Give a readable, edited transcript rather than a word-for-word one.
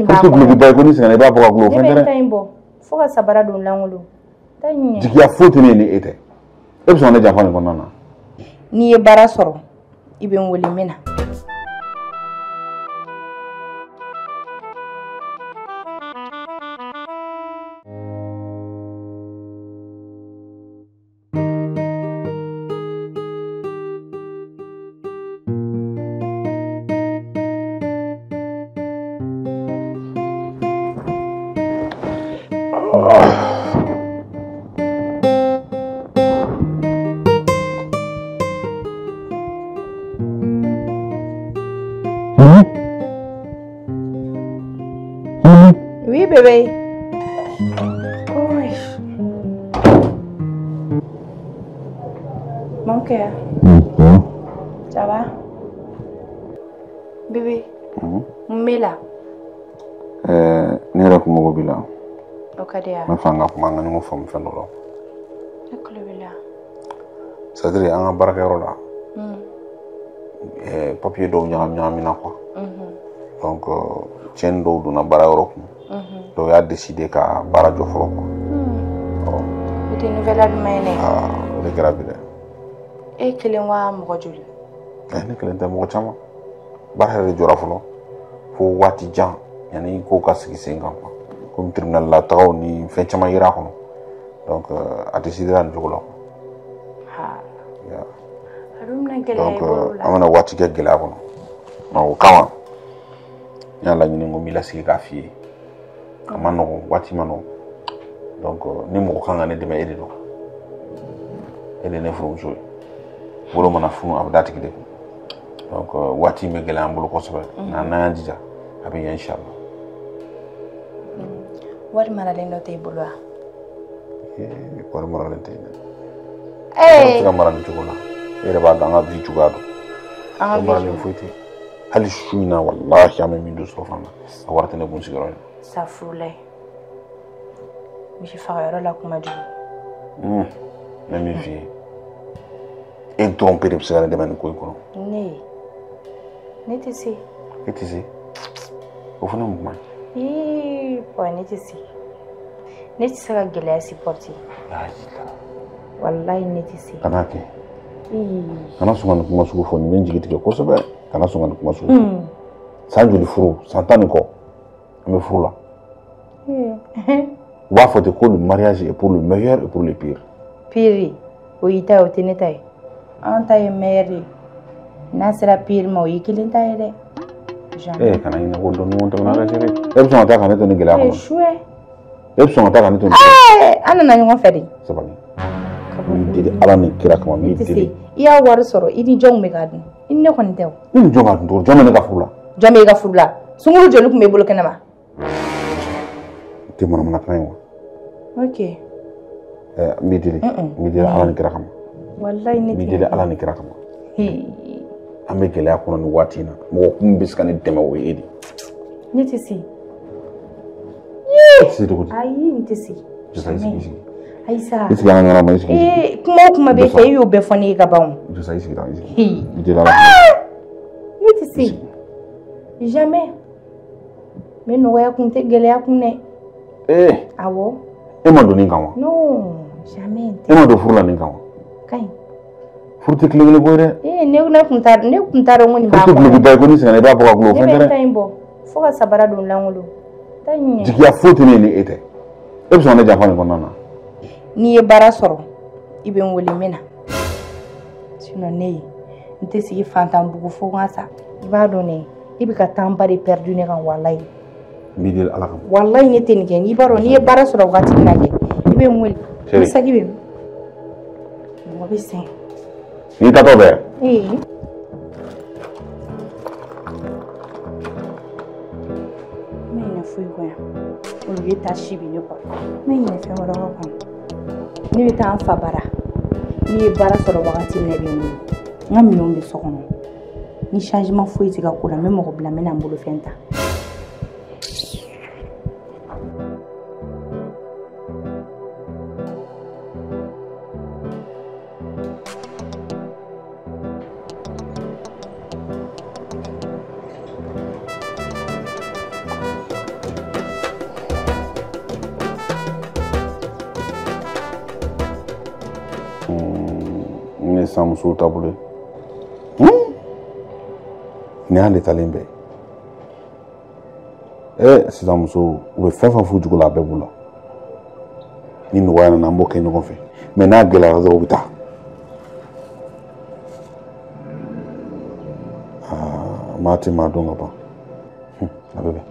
Surtout que le baïkoni, c'est un débat pour aglo. Faut que ça barade un langolo. Tu qui a foutu ni été. Et puis on est déjà fan de mon nana. Ni bara soro. Ibe ngoli mena. Oui, bébé. Oui. Mon cœur. Ça va? Bébé. Mela. Nera kuma go bila. Okadia. Ma fanga kuma ngani mo fam fendo lo. Ekolo bila. C'est-à-dire an baraka rola. Papier do nyam na quoi. Donc tien do na bara ro. Donc a décidé ka bara jo folo ko. C'était une nouvelle admene. Le grave. E kelen wa mo joli. Ne kelen ta mo chama. Bara re jora folo. Fo wati jan yani ko ka sigi senga ko. Comme tribunal la taw ni fen chama ira ko. Donc a décidé ran jogo donc amana wati ke gela ko no kama yalla ni ngo mila sigi ka fi amano wati mano donc ni mo kanga ne deme ede do ede ne furu joy bolo mana funu abdati kide donc wati me gela ambulo ko sobe na na njija abi inshallah wari mara le no te bolo wari mara le te eh mara ni chokola ere ba danga bi jugado mara le fuiti hali shuna wallahi ame min do sofana awarta ne bun sigaro sa frulay mi fa la kuma du na mi fi en tromper de sigaro de man ko ko ne tisi o fana mo man po ne tisi ka gele supporti wallahi ne tisi kanake kana sunga kuma sugo foni men jigiti ko so ba kana sunga kuma sugo sanjuli furu santani ko ame furu la wa faut que le mariage est pour le meilleur et pour le pire oui ta o tenetai anta e meilleur na sera pire mo yikilin ta ede kana ina ko don wonta na rajere epson ta kana to ni gela ko choué epson ta kana to ni ana na nyongo fedi sabani didi ala ni kira kama mi didi iya war soro idi jong me gadin inne kon tew ni jonga ndo jome ne ka furula sunguru jolu kumbe bolo kenama te mona mona kan ok mi didi ala ni kira kama wallahi ni didi ala ni kira kama ambe gele akono ni watina mo kumbiska ni dema we edi ni tisi ayi ni tisi Aïssa. Comment be fait yo be foni ka baon. Je sais ici là. Jamais. Mais no ya kunte gele ya kunne. Awo. E ma doni kanwa. Non, jamais. E ma do furla ni kanwa. Kai. Furte klele boy de. Ne kuntar ngoni ba. Furte klele bay ko ni sene ba ko aglo fendere. Taimbo. Fo ka sabara don langolo. Tanye. Jiki ya furte ni ete. E bi sone jafa ni ko nana. Ni bara soro ibe ngoli mena sino ne nte sigi fantan bugu fo ngasa iba do ne ibe ka tambare perdu ne kan wallahi midil ala kam wallahi ne ten gen ibaro ni bara soro gati na ge ibe ngoli sagi be mo be sen ni tato be mena fui ko ya o ye ta shibi ne ko mena fe mo ro ko ni bɛ taa fa bara ni ye baara sɔrɔ wagati min na bɛ n ka minɛnw bɛ so kɔnɔ ni changement foyi tɛ ka ko la n bɛ mɔgɔ bila n bɛ na n bolo fɛn ta sisan musow taabolo ye nin y'ale talen bɛɛ ye sisan musow u bɛ fɛn fɛn f'u jugu la a bɛɛ b'u la ni nɔgɔya nana an b'o kɛ ɲɔgɔn fɛ mais n'a gɛlɛyara dɔrɔn u bɛ taa maa tɛ maa dɔn ka ban a bɛ bɛn